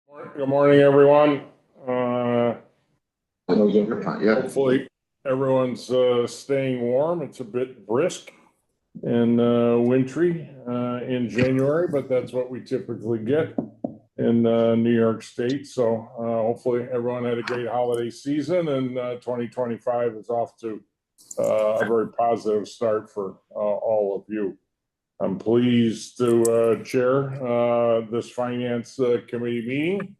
Good morning, everyone. Hopefully everyone's staying warm. It's a bit brisk and wintry in January, but that's what we typically get in New York State. So hopefully everyone had a great holiday season, and 2025 is off to a very positive start for all of you. I'm pleased to chair this Finance Committee meeting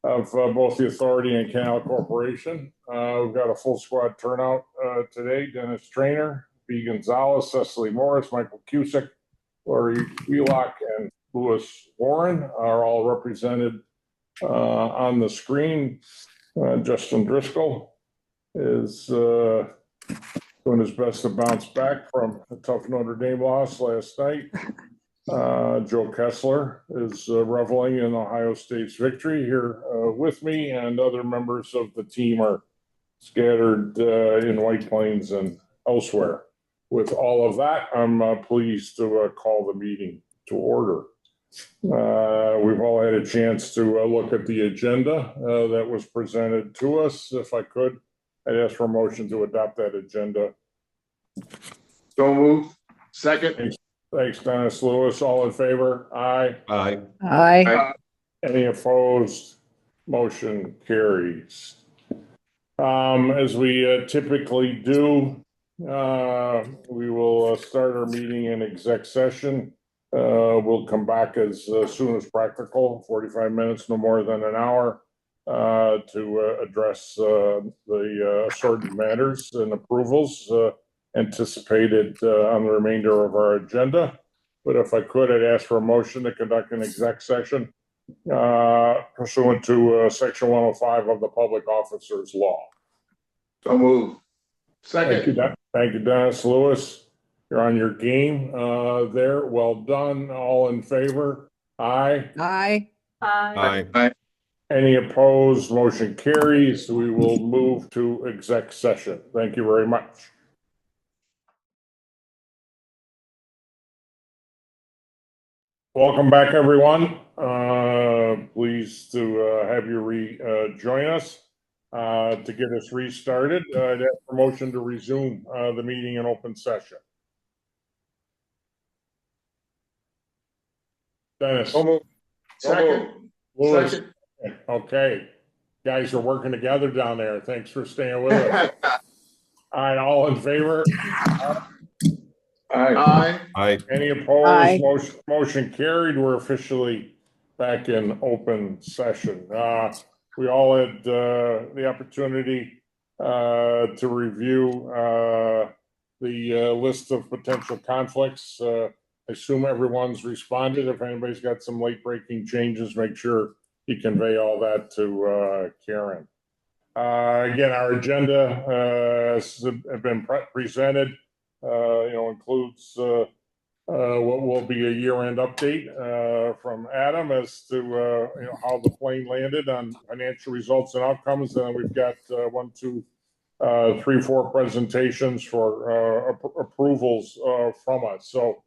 of both the Authority and Canal Corporation. We've got a full squad turnout today. Dennis Trainor, B. Gonzalez, Cecily Morris, Michael Cusick, Laurie, Wheelock, and Louis Warren are all represented on the screen. Justin Driscoll is doing his best to bounce back from a tough Notre Dame loss last night. Joe Kessler is reveling in Ohio State's victory here with me, and other members of the team are scattered in White Plains and elsewhere. With all of that, I'm pleased to call the meeting to order. We've all had a chance to look at the agenda that was presented to us. If I could, I'd ask for a motion to adopt that agenda. So moved. Second. Thanks, Dennis. Lewis, all in favor? Aye. Aye. Aye. Any opposed? Motion carries. As we typically do, we will start our meeting in exec session. We'll come back as soon as practical, 45 minutes, no more than an hour, to address the assorted matters and approvals anticipated on the remainder of our agenda. But if I could, I'd ask for a motion to conduct an exec session pursuant to Section 105 of the Public Officers Law. So moved. Second. Thank you, Dennis. Lewis, you're on your game there. Well done. All in favor? Aye. Aye. Aye. Aye. Any opposed? Motion carries. We will move to exec session. Thank you very much. Welcome back, everyone. Pleased to have you join us to get us restarted. I'd ask for motion to resume the meeting in open session. Dennis. Second. Lewis. Second. Okay. Guys are working together down there. Thanks for staying with us. All right, all in favor? Aye. Aye. Any opposed? Aye. Motion carried. We're officially back in open session. We all had the opportunity to review the list of potential conflicts. I assume everyone's responded. If anybody's got some late breaking changes, make sure you convey all that to Karen. Again, our agenda has been presented. Includes what will be a year-end update from Adam as to how the plane landed on financial results and outcomes. And we've got 1, 2, 3, 4 presentations for approvals from us. So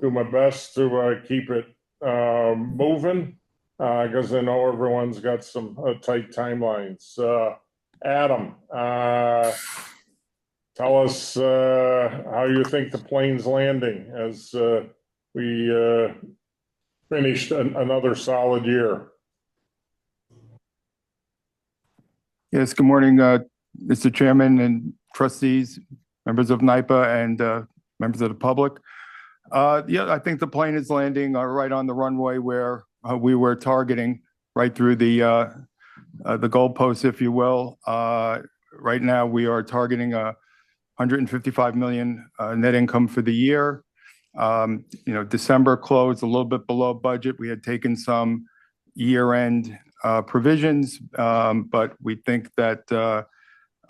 do my best to keep it moving because I know everyone's got some tight timelines. Adam, tell us how you think the plane's landing as we finished another solid year. Yes, good morning, Mr. Chairman and trustees, members of NYPA and members of the public. Yeah, I think the plane is landing right on the runway where we were targeting, right through the goalposts, if you will. Right now, we are targeting $155 million net income for the year. December closed a little bit below budget. We had taken some year-end provisions, but we think that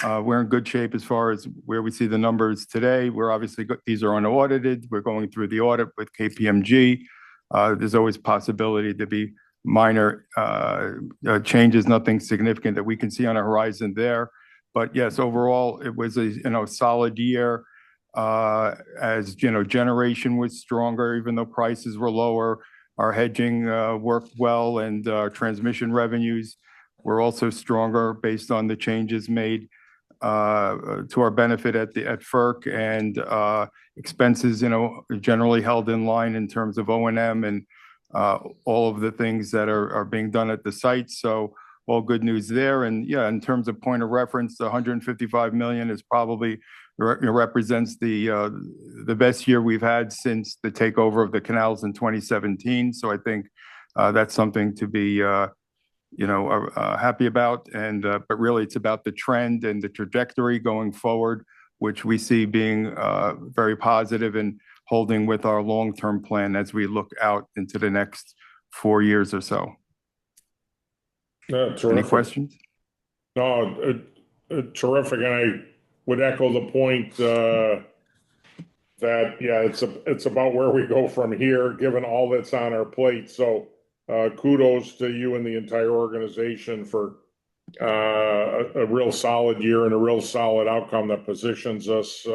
we're in good shape as far as where we see the numbers today. We're obviously, these are unaudited. We're going through the audit with KPMG. There's always possibility to be minor changes, nothing significant that we can see on the horizon there. But yes, overall, it was a solid year. As generation was stronger, even though prices were lower. our hedging worked well, and our transmission revenues were also stronger based on the changes made to our benefit at FERC, and expenses, generally held in line in terms of O&M and all of the things that are being done at the site. So all good news there. And yeah, in terms of point of reference, the 155 million is probably represents the best year we've had since the takeover of the canals in 2017. So I think that's something to be happy about. And but really, it's about the trend and the trajectory going forward, which we see being very positive and holding with our long-term plan as we look out into the next 4 years or so. Any questions? No, terrific. And I would echo the point that, yeah, it's about where we go from here, given all that's on our plate. So kudos to you and the entire organization for a real solid year and a real solid outcome that positions us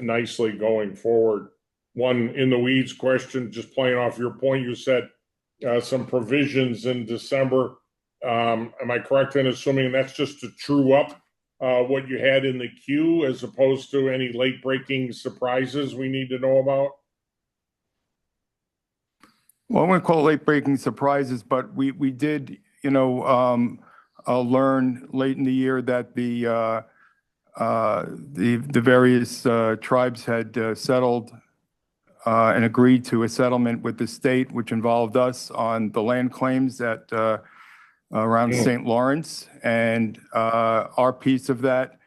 nicely going forward. One in the weeds question, just playing off your point, you said some provisions in December. Am I correct in assuming that's just to true up what you had in the queue as opposed to any late breaking surprises we need to know about? Well, I wouldn't call it late breaking surprises, but we did, learn late in the year that the various tribes had settled and agreed to a settlement with the state, which involved us on the land claims at around St. Lawrence, and our piece of that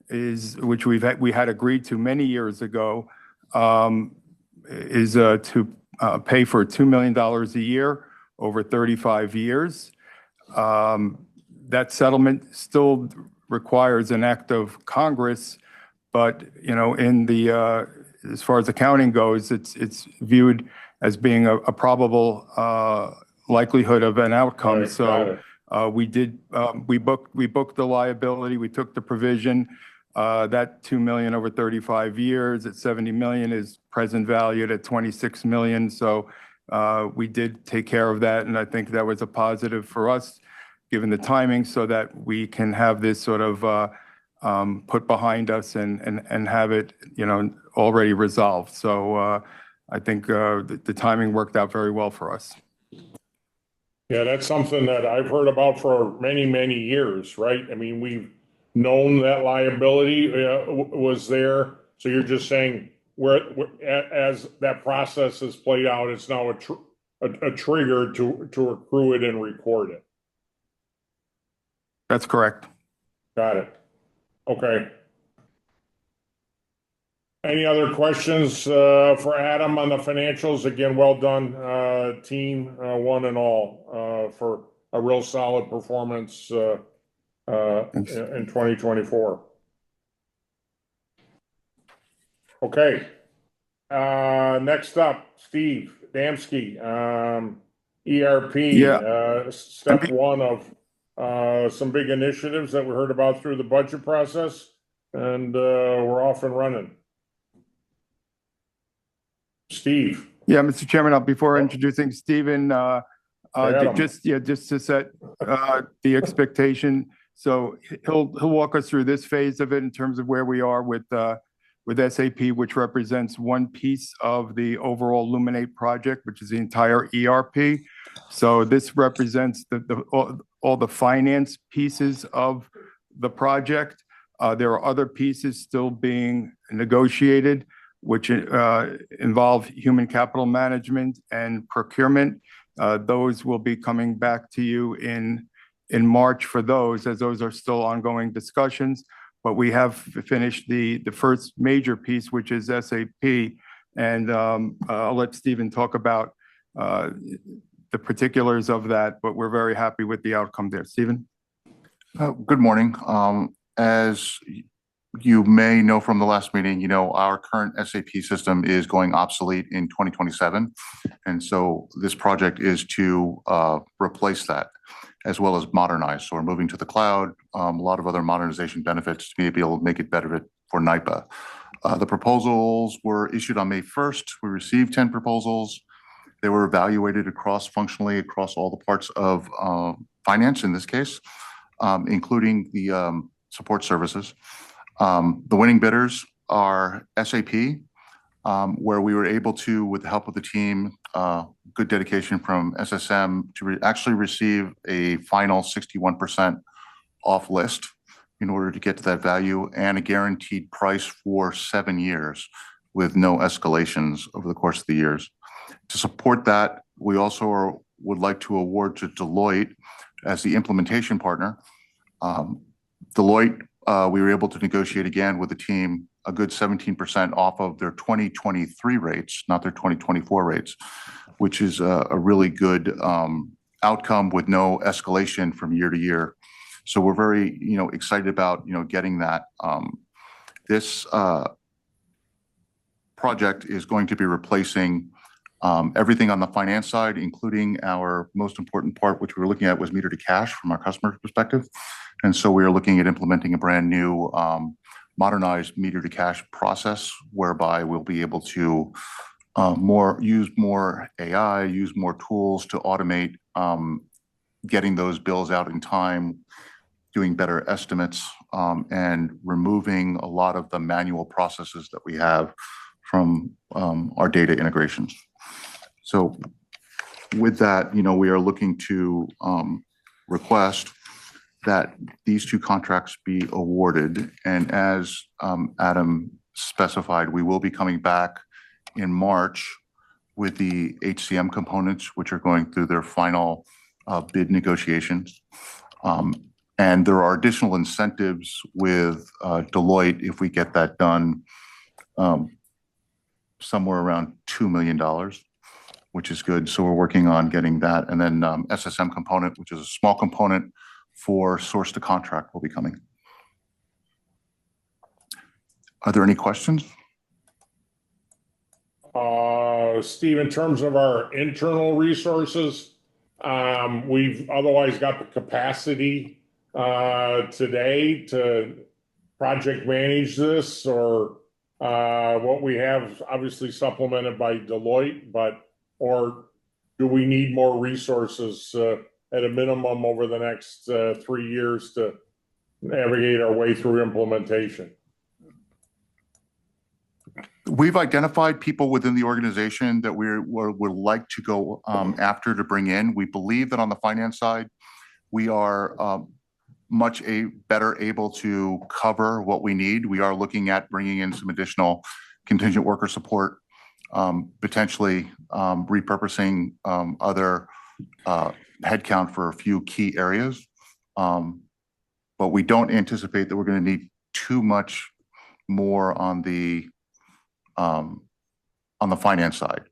is, which we had agreed to many years ago, is to pay for $2 million a year over 35 years. That settlement still requires an act of Congress, but in the as far as accounting goes, it's viewed as being a probable likelihood of an outcome. Right, so we booked the liability, we took the provision. That $2 million over 35 years at 70 million is present valued at 26 million. So we did take care of that, and I think that was a positive for us, given the timing, so that we can have this sort of put behind us and have it, already resolved. So I think the timing worked out very well for us. Yeah, that's something that I've heard about for many, many years, right? I mean, we've known that liability was there. So you're just saying as that process has played out, it's now a trigger to accrue it and record it. That's correct. Got it. Okay. Any other questions for Adam on the financials? Again, well done, team, one and all, for a real solid performance in 2024. Okay. Next up, Steve Damsky, ERP, step one of some big initiatives that we heard about through the budget process, and we're off and running. Steve. Yeah, Mr. Chairman, before introducing Stephen, just to set the expectation. So he'll walk us through this phase of it in terms of where we are with SAP, which represents one piece of the overall Luminate project, which is the entire ERP. So this represents all the finance pieces of the project. There are other pieces still being negotiated, which involve human capital management and procurement. Those will be coming back to you in March for those, as those are still ongoing discussions. But we have finished the first major piece, which is SAP. And I'll let Stephen talk about the particulars of that, but we're very happy with the outcome there. Stephen? Good morning. As you may know from the last meeting, our current SAP system is going obsolete in 2027. And so this project is to replace that as well as modernize. So we're moving to the cloud, a lot of other modernization benefits to be able to make it better for NYPA. The proposals were issued on May 1st. We received 10 proposals. They were evaluated functionally across all the parts of finance in this case, including the support services. The winning bidders are SAP, where we were able to, with the help of the team, good dedication from SSM, to actually receive a final 61% off list in order to get to that value, and a guaranteed price for 7 years with no escalations over the course of the years. To support that, we also would like to award to Deloitte as the implementation partner. Deloitte, we were able to negotiate again with the team a good 17% off of their 2023 rates, not their 2024 rates, which is a really good outcome with no escalation from year to year. So we're very, excited about, getting that. This project is going to be replacing everything on the finance side, including our most important part, which we were looking at, was meter to cash from our customer perspective. And so we are looking at implementing a brand new modernized meter to cash process, whereby we'll be able to use more AI, use more tools to automate getting those bills out in time, doing better estimates, and removing a lot of the manual processes that we have from our data integrations. So with that, we are looking to request that these two contracts be awarded. And as Adam specified, we will be coming back in March with the HCM components, which are going through their final bid negotiations. And there are additional incentives with Deloitte if we get that done, somewhere around $2 million, which is good. So we're working on getting that. And then SSM component, which is a small component for source to contract, will be coming. Are there any questions? Steve, in terms of our internal resources, we've otherwise got the capacity today to project manage this, or what we have obviously supplemented by Deloitte, or do we need more resources at a minimum over the next 3 years to navigate our way through implementation? We've identified people within the organization that we would like to go after to bring in. We believe that on the finance side, we are much better able to cover what we need. We are looking at bringing in some additional contingent worker support, potentially repurposing other headcount for a few key areas. But we don't anticipate that we're going to need too much more on the finance side.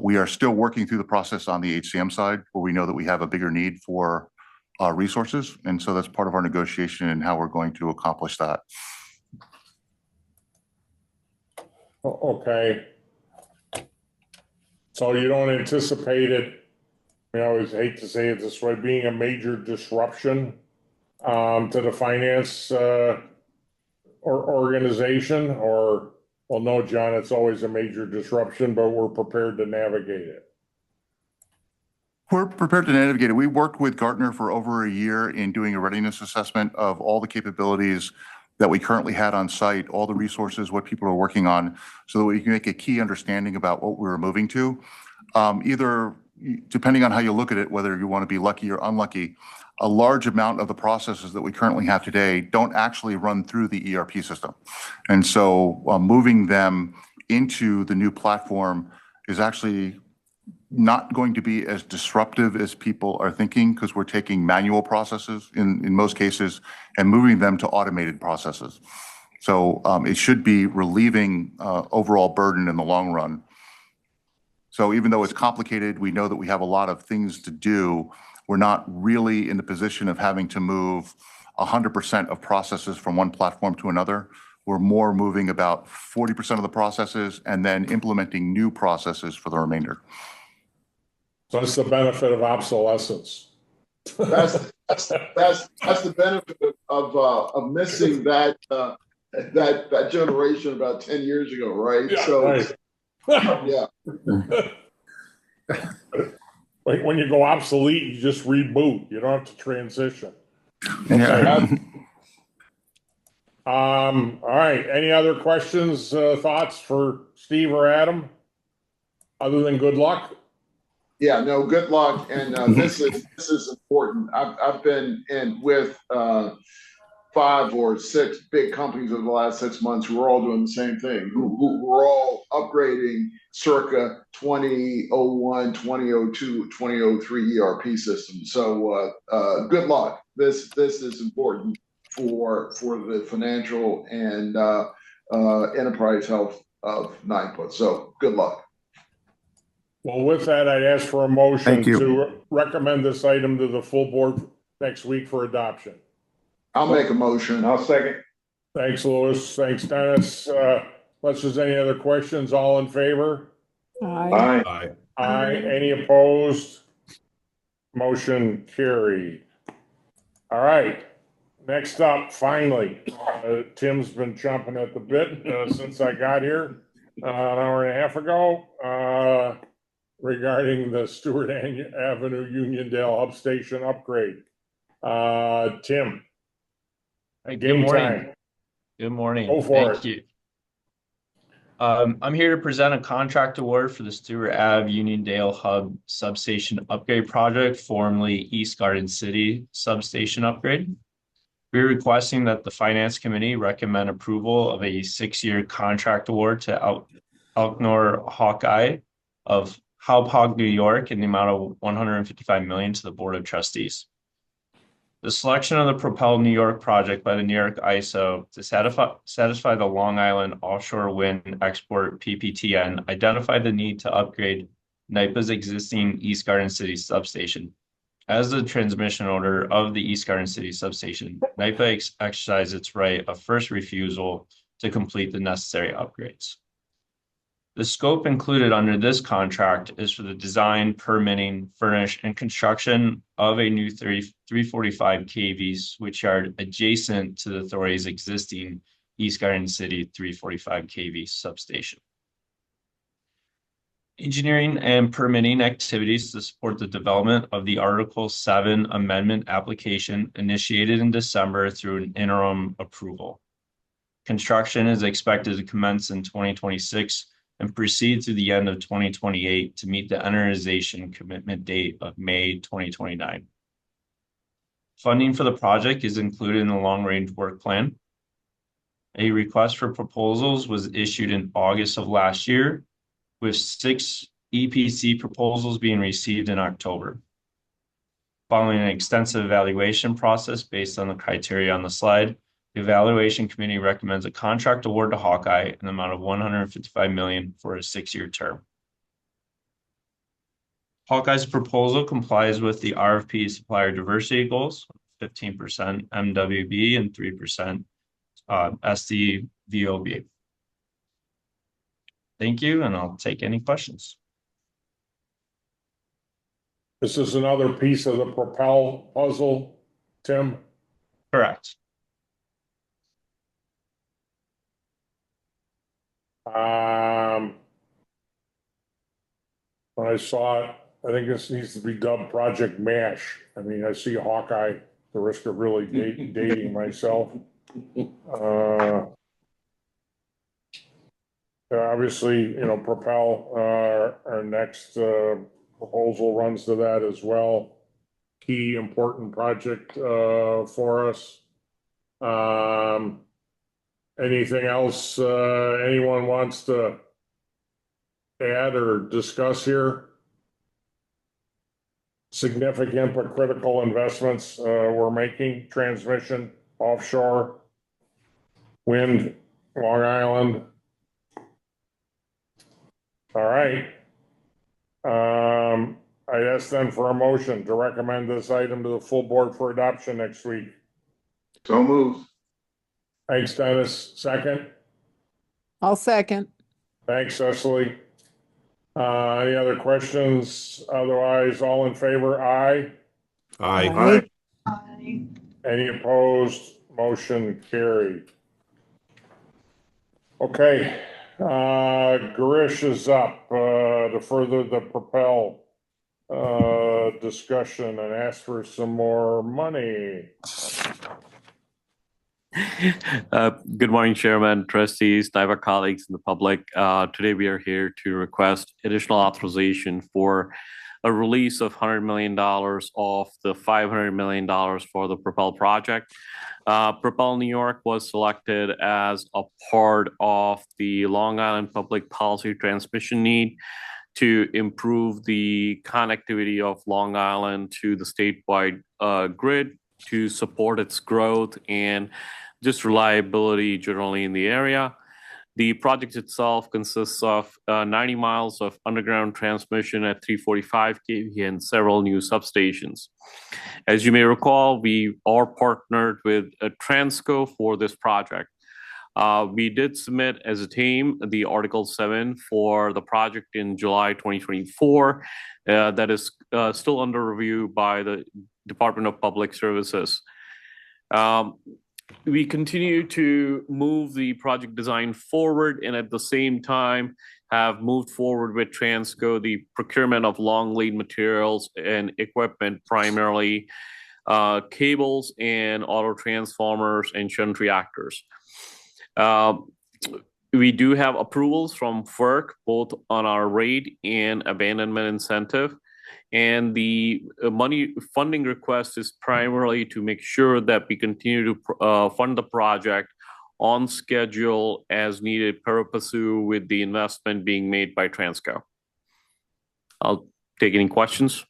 We are still working through the process on the HCM side, where we know that we have a bigger need for resources. And so that's part of our negotiation and how we're going to accomplish that. Okay. So you don't anticipate it, I always hate to say it this way, being a major disruption to the finance or organization, or, well, no, John, it's always a major disruption, but we're prepared to navigate it. We're prepared to navigate it. We worked with Gartner for over a year in doing a readiness assessment of all the capabilities that we currently had on site, all the resources, what people are working on, so that we can make a key understanding about what we're moving to. Either, depending on how you look at it, whether you want to be lucky or unlucky, a large amount of the processes that we currently have today don't actually run through the ERP system. And so moving them into the new platform is actually not going to be as disruptive as people are thinking, because we're taking manual processes in most cases and moving them to automated processes. So it should be relieving overall burden in the long run. So even though it's complicated, we know that we have a lot of things to do. We're not really in the position of having to move 100% of processes from one platform to another. We're more moving about 40% of the processes and then implementing new processes for the remainder. So that's the benefit of obsolescence. That's the benefit of missing that generation about 10 years ago, right? Yeah, So right. yeah. Like when you go obsolete, you just reboot. You don't have to transition. Yeah. All right. Any other questions, thoughts for Steve or Adam? Other than good luck? Yeah, no, good luck. And this is important. I've been in with 5 or 6 big companies over the last 6 months who are all doing the same thing. We're all upgrading circa 2001, 2002, 2003 ERP systems. So good luck. This is important for the financial and enterprise health of NYPA. So good luck. Well, with that, I'd ask for a motion Thank you. to recommend this item to the full board next week for adoption. I'll make a motion. I'll second. Thanks, Louis. Thanks, Dennis. Unless there's any other questions, all in favor? Aye. Aye. Aye. Any opposed? Motion carried. All right. Next up, finally, Tim's been chomping at the bit since I got here an hour and a half ago regarding the Stewart Avenue Uniondale Substation upgrade. Tim. Good morning. Time. Good morning. Go for Thank you. I'm here to present a contract award for the Stewart Ave-Uniondale Hub Substation Upgrade Project, formerly East Garden City Substation Upgrade. We're requesting that the Finance Committee recommend approval of a 6-year contract award to Elknor Hawkeye of Hauppauge, New York, in the amount of $155 million to the Board of Trustees. The selection of the Propel New York project by the New York ISO to satisfy the Long Island Offshore Wind Export PPTN identified the need to upgrade NYPA's existing East Garden City substation. As the transmission owner of the East Garden City substation, NYPA exercised its right of first refusal to complete the necessary upgrades. The scope included under this contract is for the design, permitting, furnish, and construction of a new 345 kV switchyard adjacent to the authority's existing East Garden City 345 kV substation. Engineering and permitting activities to support the development of the Article 7 amendment application initiated in December through an interim approval. Construction is expected to commence in 2026 and proceed through the end of 2028 to meet the energization commitment date of May 2029. Funding for the project is included in the long-range work plan. A request for proposals was issued in August of last year, with 6 EPC proposals being received in October. Following an extensive evaluation process based on the criteria on the slide, the evaluation committee recommends a contract award to Hawkeye in the amount of $155 million for a 6-year term. Hawkeye's proposal complies with the RFP supplier diversity goals, 15% MWB and 3% SDVOB. Thank you, and I'll take any questions. This is another piece of the Propel puzzle, Tim? Correct. When I saw it, I think this needs to be dubbed Project MASH. I mean, I see Hawkeye, the risk of really dating myself. Obviously, you know, Propel, our next proposal runs to that as well. Key important project for us. Anything else anyone wants to add or discuss here? Significant but critical investments we're making: transmission, offshore, wind, Long Island. All right. I ask then for a motion to recommend this item to the full board for adoption next week. So moved. Thanks, Dennis. Second. I'll second. Thanks, Cecily. Any other questions? Otherwise, all in favor, aye. Aye. Aye. Any opposed? Motion carried. Okay, Girish is up, to further the Propel, discussion and ask for some more money. Good morning, Chairman, trustees, NYPA colleagues, and the public. Today we are here to request additional authorization for a release of $100 million off the $500 million for the Propel project. Propel New York was selected as a part of the Long Island public policy transmission need to improve the connectivity of Long Island to the statewide grid to support its growth and just reliability generally in the area. The project itself consists of 90 miles of underground transmission at 345 kV and several new substations. As you may recall, we are partnered with Transco for this project. We did submit as a team the Article 7 for the project in July 2024. That is still under review by the Department of Public Services. We continue to move the project design forward and at the same time have moved forward with Transco the procurement of long lead materials and equipment, primarily cables and auto transformers and shunt reactors. We do have approvals from FERC both on our rate and abandonment incentive. And the money funding request is primarily to make sure that we continue to fund the project on schedule as needed per pursuit with the investment being made by Transco. I'll take any questions.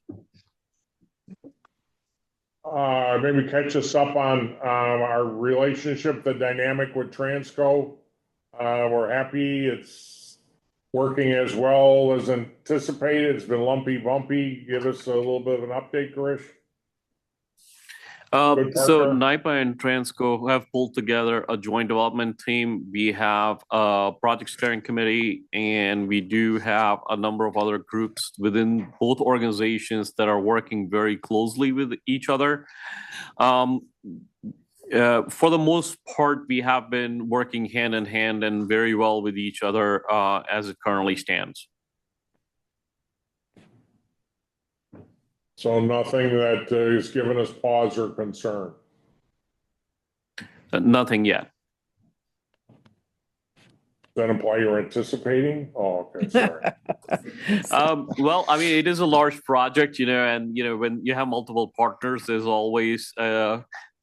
Maybe catch us up on our relationship, the dynamic with Transco. We're happy it's working as well as anticipated. It's been lumpy, bumpy. Give us a little bit of an update, Girish. So NYPA and Transco have pulled together a joint development team. We have a project steering committee, and we do have a number of other groups within both organizations that are working very closely with each other. For the most part, we have been working hand in hand and very well with each other as it currently stands. So nothing that is giving us pause or concern? Nothing yet. Does that imply you're anticipating? Oh, okay, sorry. Well, I mean, it is a large project, and, when you have multiple partners, there's always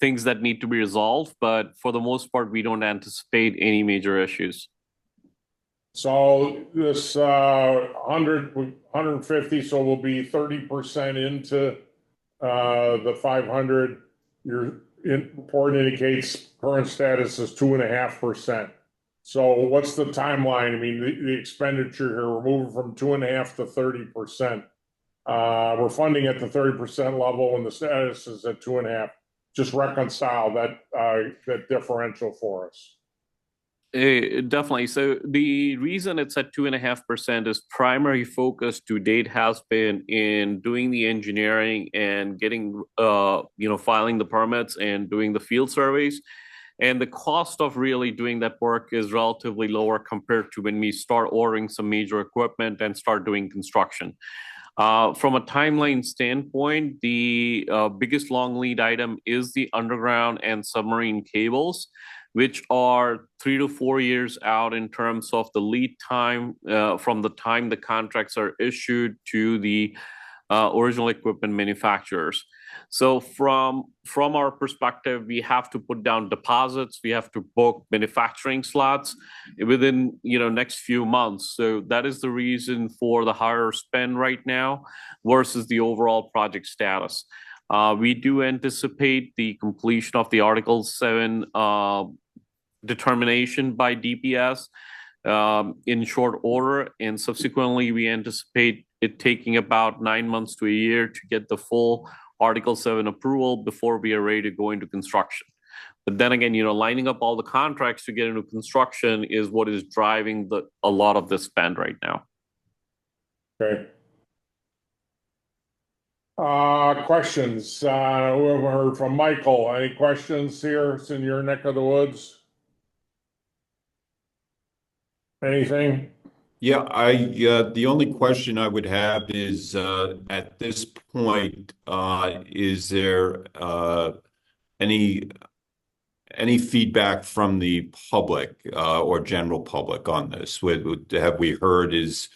things that need to be resolved. But for the most part, we don't anticipate any major issues. So this 150, so we'll be 30% into the 500. Your report indicates current status is 2.5%. So what's the timeline? I mean, the expenditure here, we're moving from 2.5 to 30%. We're funding at the 30% level, and the status is at 2.5. Just reconcile that differential for us. Definitely. So the reason it's at 2.5% is primary focus to date has been in doing the engineering and getting, filing the permits and doing the field surveys. And the cost of really doing that work is relatively lower compared to when we start ordering some major equipment and start doing construction. From a timeline standpoint, the biggest long lead item is the underground and submarine cables, which are 3 to 4 years out in terms of the lead time from the time the contracts are issued to the original equipment manufacturers. So from our perspective, we have to put down deposits. We have to book manufacturing slots within next few months. So that is the reason for the higher spend right now versus the overall project status. We do anticipate the completion of the Article 7 determination by DPS in short order, and subsequently we anticipate it taking about 9 months to a year to get the full Article 7 approval before we are ready to go into construction. But then again, lining up all the contracts to get into construction is what is driving a lot of the spend right now. Okay. Questions? We haven't heard from Michael. Any questions here? It's in your neck of the woods. anything? Yeah, the only question I would have is, at this point, is there any feedback from the public or general public on this? Have we heard, is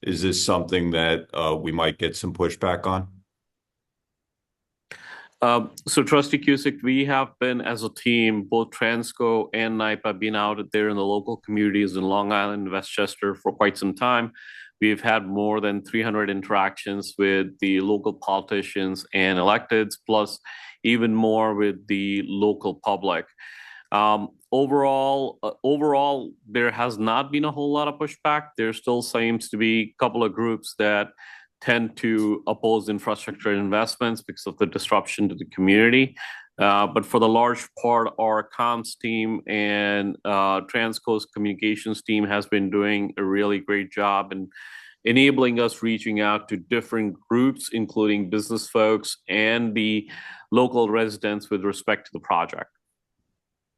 this something that we might get some pushback on? So Trustee Cusick, we have been as a team, both Transco and NYPA, been out there in the local communities in Long Island and Westchester for quite some time. We've had more than 300 interactions with the local politicians and electeds, plus even more with the local public. Overall, there has not been a whole lot of pushback. There still seems to be a couple of groups that tend to oppose infrastructure investments because of the disruption to the community. But for the large part, our comms team and Transco's communications team has been doing a really great job in enabling us reaching out to different groups, including business folks and the local residents with respect to the project.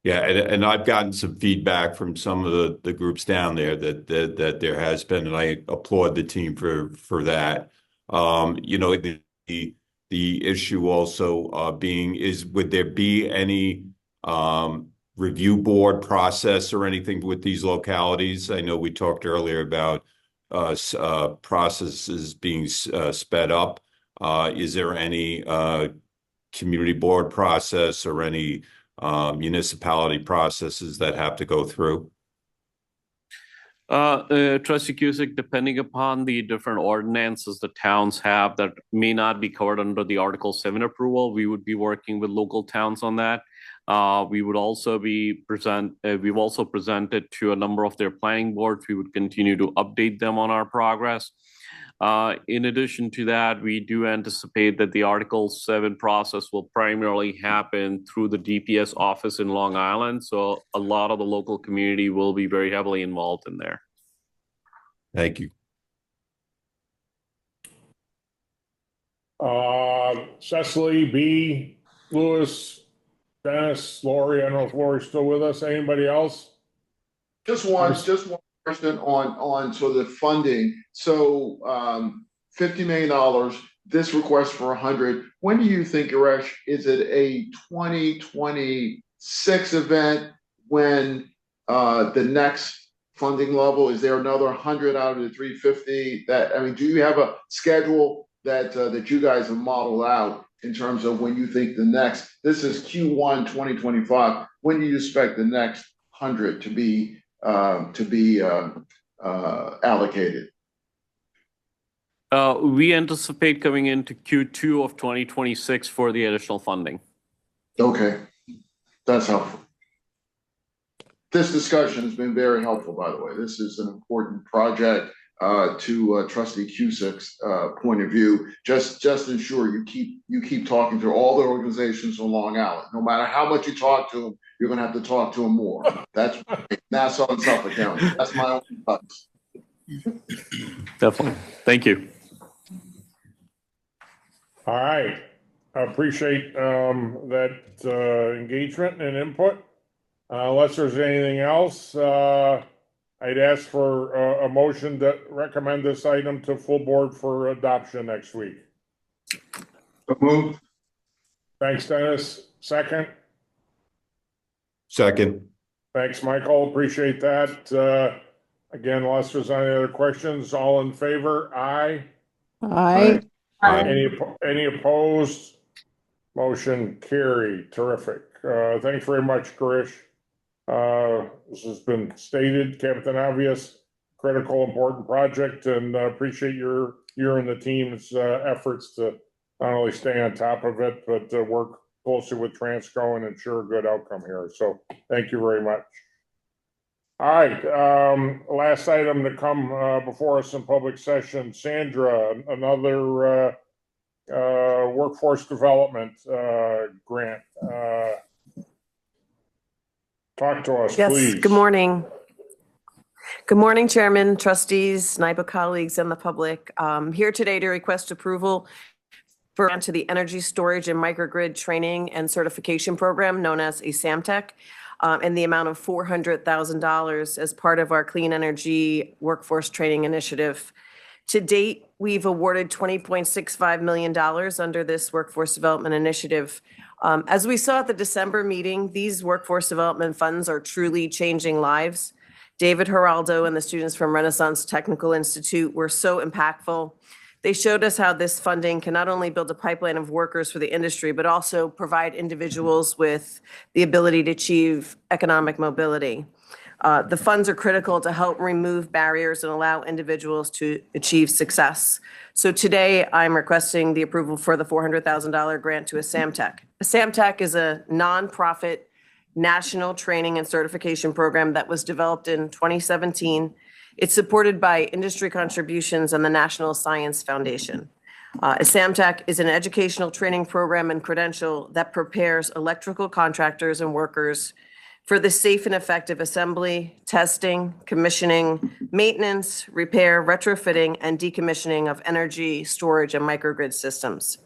Yeah, and I've gotten some feedback from some of the groups down there that there has been, and I applaud the team for that. You know, the issue also being is, would there be any review board process or anything with these localities? I know we talked earlier about processes being sped up. Is there any community board process or any municipality processes that have to go through? Trustee Cusick, depending upon the different ordinances the towns have that may not be covered under the Article 7 approval, we would be working with local towns on that. We would also we've also presented to a number of their planning boards. We would continue to update them on our progress. In addition to that, we do anticipate that the Article 7 process will primarily happen through the DPS office in Long Island. So a lot of the local community will be very heavily involved in there. Thank you. Cecily, B, Lewis, Dennis, Laurie. I don't know if Laurie's still with us. Anybody else? Just one question on sort of the funding. So $50 million, this request for 100. When do you think, Girish, is it a 2026 event when the next funding level, is there another 100 out of the 350 that, I mean, do you have a schedule that you guys have modeled out in terms of when you think the next, this is Q1 2025, when do you expect the next 100 to be allocated? We anticipate coming into Q2 of 2026 for the additional funding. Okay, that's helpful. This discussion has been very helpful, by the way. This is an important project to Trustee Cusick's point of view. Just ensure you keep talking to all the organizations on Long Island. No matter how much you talk to them, you're going to have to talk to them more. That's Nassau and Suffolk County. That's my own advice. Definitely. Thank you. All right. I appreciate that engagement and input. Unless there's anything else, I'd ask for a motion to recommend this item to full board for adoption next week. So moved. Thanks, Dennis. Second. Second. Thanks, Michael. Appreciate that. Again, unless there's any other questions, all in favor? Aye. Aye. Any opposed? Motion carried. Terrific. Thanks very much, Girish. This has been stated, Captain Obvious, critical, important project, and appreciate your and the team's efforts to not only stay on top of it, but work closely with Transco and ensure a good outcome here. So thank you very much. All right, last item to come before us in public session, Sandra, another workforce development grant. Talk to us, please. Yes, good morning. Good morning, Chairman, trustees, NYPA colleagues, and the public. Here today to request approval for to the Energy Storage and Microgrid Training and Certification Program known as a SAMTech. in the amount of $400,000 as part of our Clean Energy Workforce Training Initiative. To date, we've awarded $20.65 million under this Workforce Development Initiative. As we saw at the December meeting, these workforce development funds are truly changing lives. David Geraldo and the students from Renaissance Technical Institute were so impactful. They showed us how this funding can not only build a pipeline of workers for the industry, but also provide individuals with the ability to achieve economic mobility. The funds are critical to help remove barriers and allow individuals to achieve success. So today, I'm requesting the approval for the $400,000 grant to ASAMTech. ASAMTech is a nonprofit national training and certification program that was developed in 2017. It's supported by industry contributions and the National Science Foundation. ASAMTech is an educational training program and credential that prepares electrical contractors and workers for the safe and effective assembly, testing, commissioning, maintenance, repair, retrofitting, and decommissioning of energy storage and microgrid systems.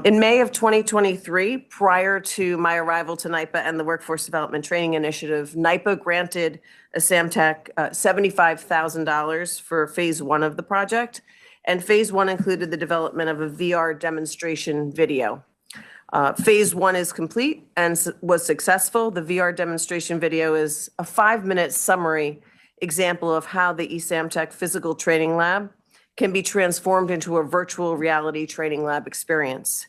In May of 2023, prior to my arrival to NYPA and the Workforce Development Training Initiative, NYPA granted ASAMTech $75,000 for phase one of the project. And phase one included the development of a VR demonstration video. Phase one is complete and was successful. The VR demonstration video is a 5-minute summary example of how the ASAMTech physical training lab can be transformed into a virtual reality training lab experience.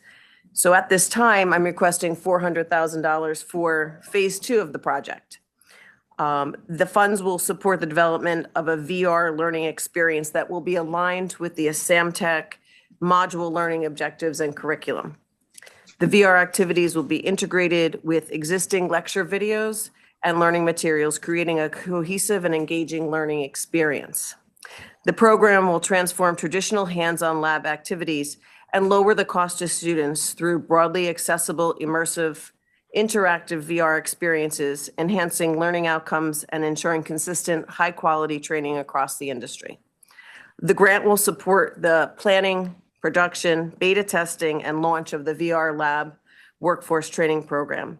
So at this time, I'm requesting $400,000 for phase two of the project. The funds will support the development of a VR learning experience that will be aligned with the ASAMTech module learning objectives and curriculum. The VR activities will be integrated with existing lecture videos and learning materials, creating a cohesive and engaging learning experience. The program will transform traditional hands-on lab activities and lower the cost to students through broadly accessible, immersive, interactive VR experiences, enhancing learning outcomes and ensuring consistent, high-quality training across the industry. The grant will support the planning, production, beta testing, and launch of the VR Lab Workforce Training Program.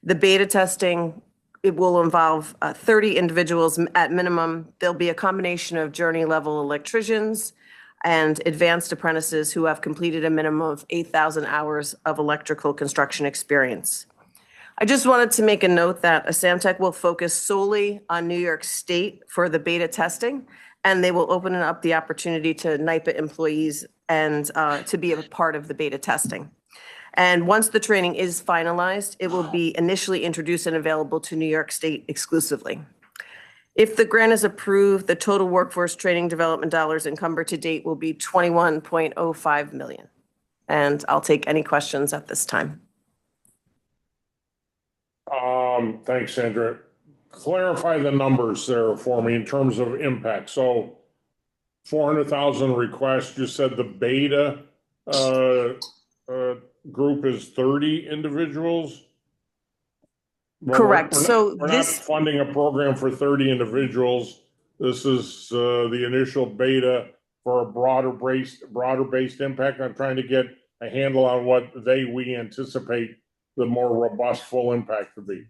The beta testing, it will involve 30 individuals at minimum. There'll be a combination of journey-level electricians and advanced apprentices who have completed a minimum of 8,000 hours of electrical construction experience. I just wanted to make a note that ASAMTech will focus solely on New York State for the beta testing, and they will open up the opportunity to NYPA employees and to be a part of the beta testing. And once the training is finalized, it will be initially introduced and available to New York State exclusively. If the grant is approved, the total workforce training development dollars encumbered to date will be $21.05 million. And I'll take any questions at this time. Thanks, Sandra. Clarify the numbers there for me in terms of impact. So 400,000 requests, you said the beta group is 30 individuals? Well, Correct. we're not funding a program for 30 individuals. This is the initial beta for a broader-based impact. I'm trying to get a handle on what we anticipate the more robust full impact to be.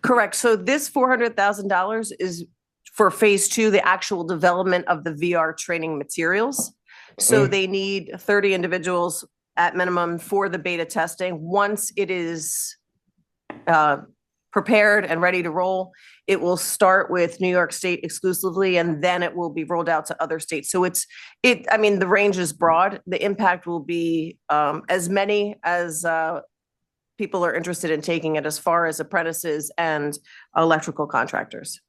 Correct. So this $400,000 is for phase two, the actual development of the VR training materials. So they need 30 individuals at minimum for the beta testing. Once it is prepared and ready to roll, it will start with New York State exclusively, and then it will be rolled out to other states. So I mean, the range is broad. The impact will be as many as people are interested in taking it, as far as apprentices and electrical contractors.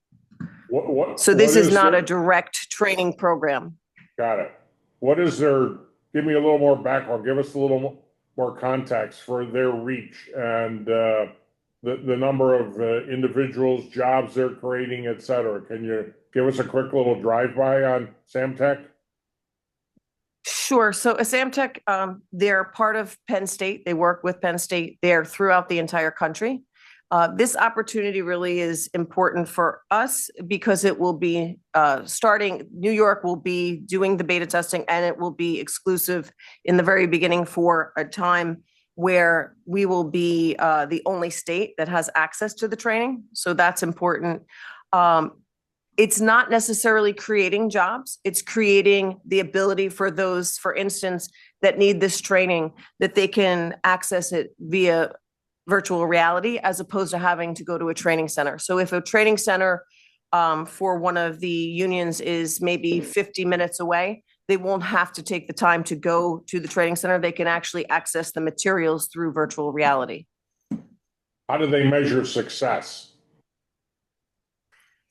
So this is not a direct training program. Got it. What is give me a little more background, give us a little more context for their reach and the number of individuals, jobs they're creating, et cetera. Can you give us a quick little drive-by on ASAMTech? Sure. So ASAMTech, they're part of Penn State. They work with Penn State. They're throughout the entire country. This opportunity really is important for us because it will be New York will be doing the beta testing, and it will be exclusive in the very beginning for a time where we will be the only state that has access to the training. So that's important. It's not necessarily creating jobs. It's creating the ability for those, for instance, that need this training, that they can access it via virtual reality as opposed to having to go to a training center. So if a training center for one of the unions is maybe 50 minutes away, they won't have to take the time to go to the training center. They can actually access the materials through virtual reality. How do they measure success?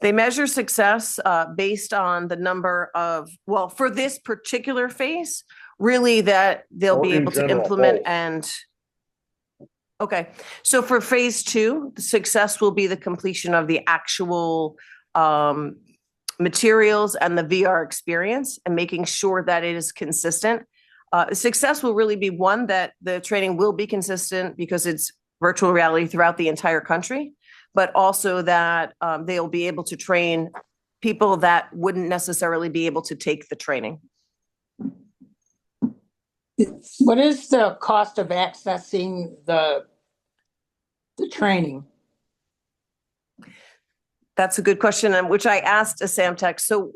They measure success based on the number of, well, for this particular phase, really that they'll Or be in able to general, implement both. and, okay. So for phase 2, the success will be the completion of the actual materials and the VR experience and making sure that it is consistent. Success will really be one that the training will be consistent because it's virtual reality throughout the entire country, but also that they'll be able to train people that wouldn't necessarily be able to take the training. What is the cost of accessing the training? That's a good question, and which I asked a Samtech. So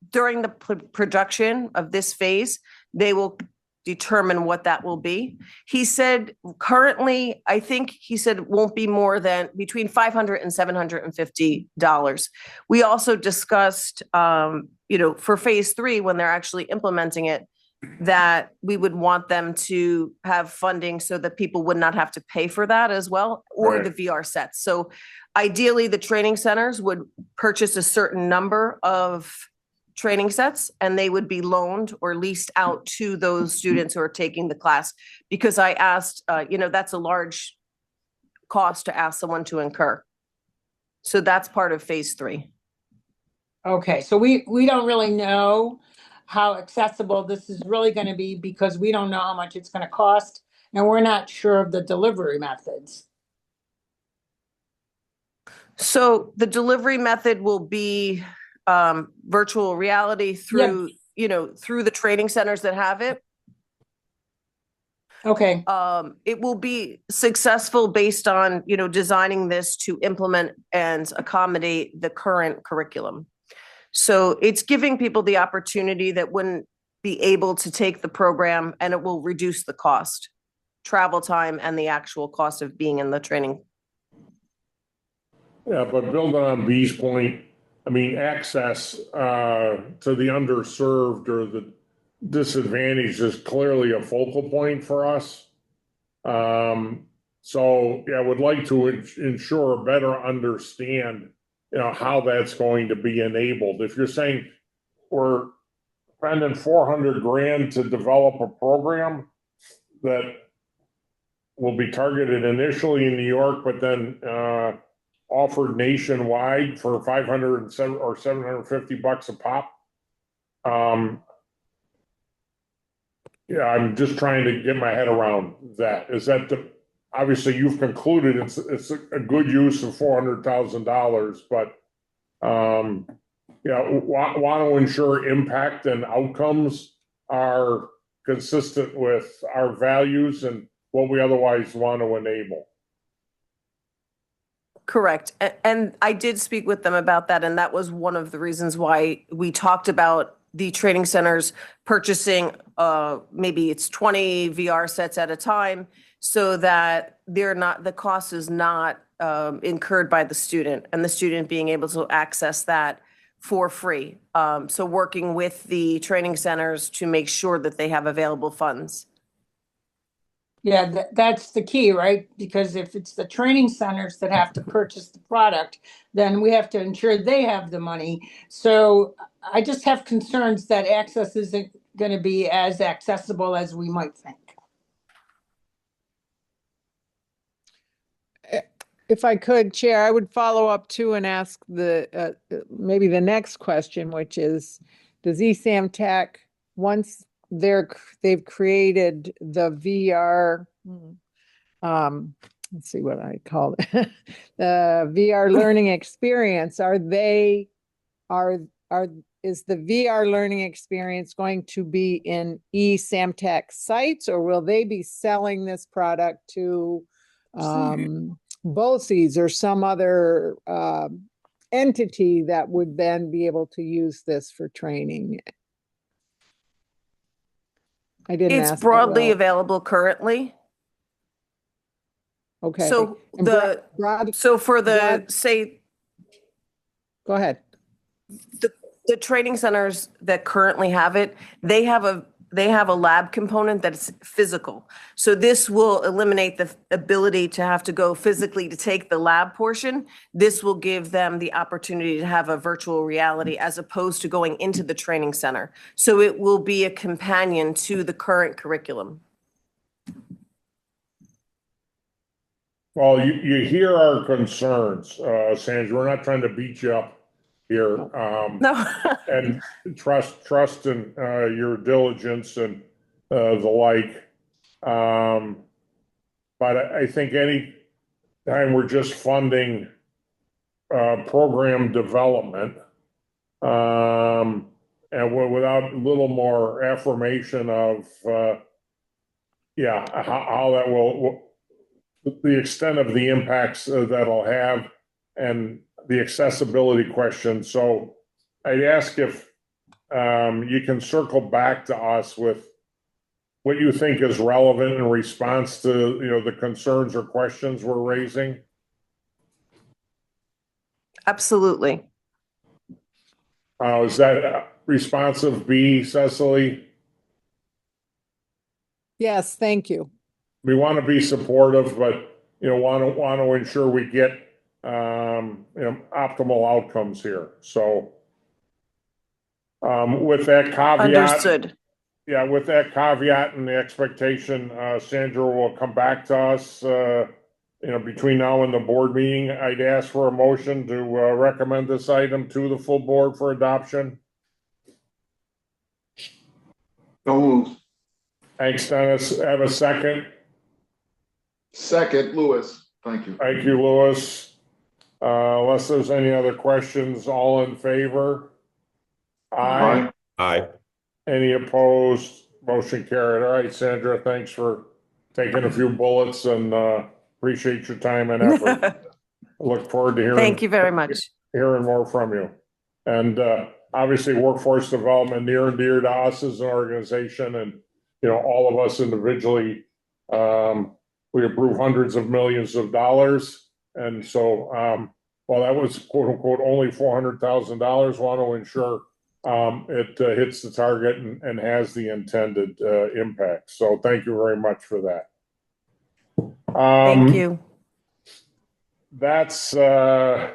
during the production of this phase, they will determine what that will be. He said currently, I think he said it won't be more than between $500 and $750. We also discussed, for phase 3, when they're actually implementing it, that we would want them to have funding so that people would not have to pay for that as well, or Right. the VR sets. So ideally, the training centers would purchase a certain number of training sets and they would be loaned or leased out to those students who are taking the class. Because I asked, that's a large cost to ask someone to incur. So that's part of phase 3. Okay, so we don't really know how accessible this is really going to be because we don't know how much it's going to cost and we're not sure of the delivery methods. So the delivery method will be virtual reality through, through the training centers that have it. Okay, It will be successful based on, designing this to implement and accommodate the current curriculum. So it's giving people the opportunity that wouldn't be able to take the program, and it will reduce the cost, travel time, and the actual cost of being in the training. Yeah, but building on B's point, I mean, access to the underserved or the disadvantaged is clearly a focal point for us. So yeah, I would like to ensure a better understand, how that's going to be enabled. If you're saying we're spending $400,000 to develop a program that will be targeted initially in New York, but then offered nationwide for $507 or $750 a pop. Yeah, I'm just trying to get my head around that. Is that obviously you've concluded it's a good use of $400,000, but want to ensure impact and outcomes are consistent with our values and what we otherwise want to enable. Correct. And I did speak with them about that. And that was one of the reasons why we talked about the training centers purchasing, maybe it's 20 VR sets at a time, so that the cost is not incurred by the student, and the student being able to access that for free. So working with the training centers to make sure that they have available funds. yeah, that's the key, right? Because if it's the training centers that have to purchase the product, then we have to ensure they have the money. So I just have concerns that access isn't going to be as accessible as we might think. If I could, Chair, I would follow up too and ask maybe the next question, which is, does ESAM Tech, once they've created the VR, let's see what I call it, the VR learning experience, are is the VR learning experience going to be in eSamTech sites, or will they be selling this product to BOCES or some other entity that would then be able to use this for training? I didn't ask It's that broadly well. available currently. Okay. So And so for the, broad- say, Go ahead. the training centers that currently have it, they have a lab component that's physical. So this will eliminate the ability to have to go physically to take the lab portion. This will give them the opportunity to have a virtual reality as opposed to going into the training center. So it will be a companion to the current curriculum. Well, you hear our concerns, Sandra. We're not trying to beat you up here. No. And trust in your diligence and the like. But I think any time we're just funding program development, and without a little more affirmation of how that will the extent of the impacts that'll have and the accessibility question. So I'd ask if you can circle back to us with what you think is relevant in response to, the concerns or questions we're raising. Absolutely. Is that responsive, B, Cecily? Yes, thank you. We want to be supportive, but want to ensure we get optimal outcomes here. So with that caveat, Understood. Yeah, with that caveat and the expectation, Sandra will come back to us. Between now and the board meeting, I'd ask for a motion to recommend this item to the full board for adoption. So moved. Thanks, Dennis. Have a second. Second, Lewis. Thank you. Thank you, Lewis. Unless there's any other questions, all in favor? Aye. Aye. Any opposed? Motion carried. All right, Sandra, thanks for taking a few bullets and appreciate your time and effort. Look forward to Thank you very much. hearing more from you. And obviously workforce development near and dear to us as an organization, and all of us individually. We approve hundreds of millions of dollars. And so while that was quote unquote only $400,000, want to ensure it hits the target and has the intended impact. So thank you very much for that. Thank you. That's the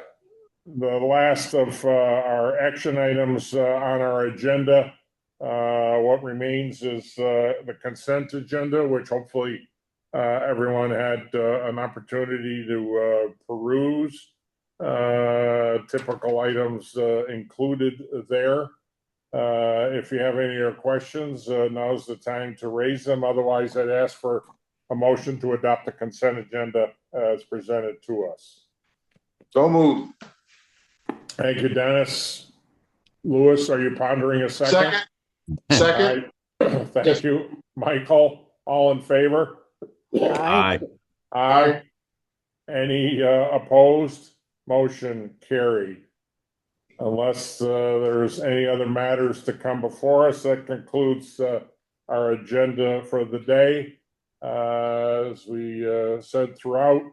last of our action items on our agenda. What remains is the consent agenda, which hopefully everyone had an opportunity to peruse. Typical items included there. If you have any other questions, now's the time to raise them. Otherwise, I'd ask for a motion to adopt the consent agenda as presented to us. So moved. Thank you, Dennis. Lewis, are you pondering a second? Second. Right. Thank you, Michael. All in favor? Aye. Aye. Any opposed? Motion carried. Unless there's any other matters to come before us, that concludes our agenda for the day. As we said throughout,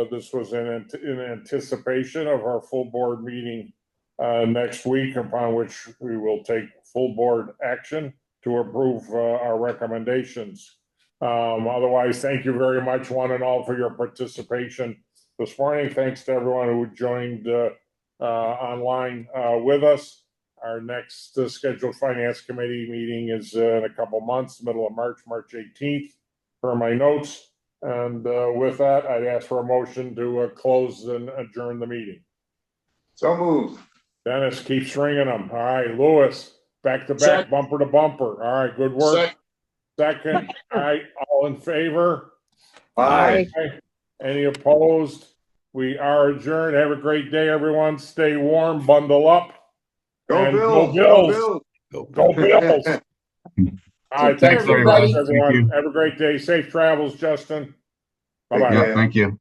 this was in anticipation of our full board meeting next week, upon which we will take full board action to approve our recommendations. Otherwise, thank you very much, one and all, for your participation this morning. Thanks to everyone who joined online with us. Our next scheduled finance committee meeting is in a couple months, middle of March, March 18th, per my notes. And with that, I'd ask for a motion to close and adjourn the meeting. So moved. Dennis, keep stringing them. All right, Lewis, back to back, bumper to bumper. All right, good work. Second. All right, all in favor? Aye. Any opposed? We are adjourned. Have a great day, everyone. Stay warm, bundle up. And Bills, go go Bills. Bills. Go Bills. All right, Take care, thanks very much, everybody. everyone. Thank you. Have a great day. Safe travels, Justin. Take Bye-bye. care. Yeah, thank you.